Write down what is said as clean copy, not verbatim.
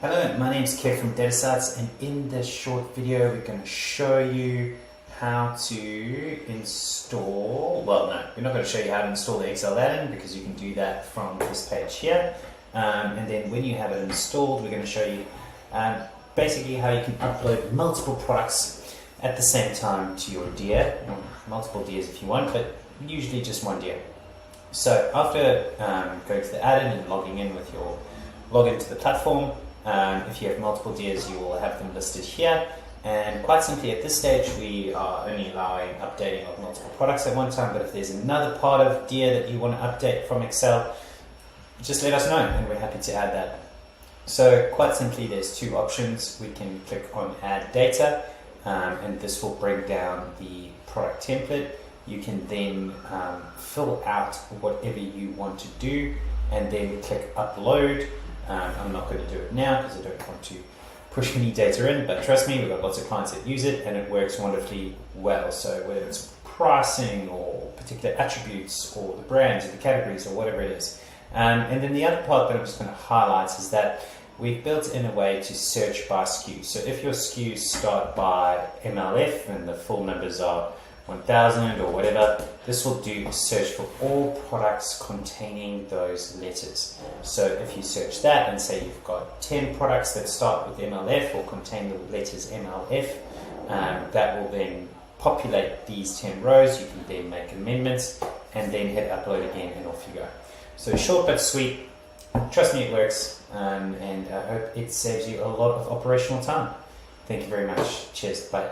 Hello, my name is Kev from DataSites, and in this short video we're going to show you how to install, well no, we're not going to show you how to install the Excel add-in because you can do that from this page here. And then when you have it installed, we're going to show you basically how you can upload multiple products at the same time to your DIA, or multiple DIAs if you want, but usually just one DIA. So after going to the add-in and logging in with your login to the platform, if you have multiple DIAs, you will have them listed here. And quite simply at this stage, we are only allowing updating of multiple products at one time, but if there's another part of DIA that you want to update from Excel, just let us know and we're happy to add that. So quite simply, there's two options. We can click on add data, and this will bring down the product template. You can then fill out whatever you want to do and then click upload. I'm not going to do it now because I don't want to push any data in, but trust me, we've got lots of clients that use it and it works wonderfully well. So whether it's pricing or particular attributes or the brands or the categories or whatever it is. And then the other part that I'm just going to highlight is that we've built in a way to search by SKU. So if your SKUs start by MLF and the full numbers are 1000 or whatever, this will do a search for all products containing those letters. So if you search that and say you've got 10 products that start with MLF or contain the letters MLF, that will then populate these 10 rows. You can then make amendments and then hit upload again and off you go. So short but sweet. Trust me, it works, and I hope it saves you a lot of operational time. Thank you very much. Cheers. Bye.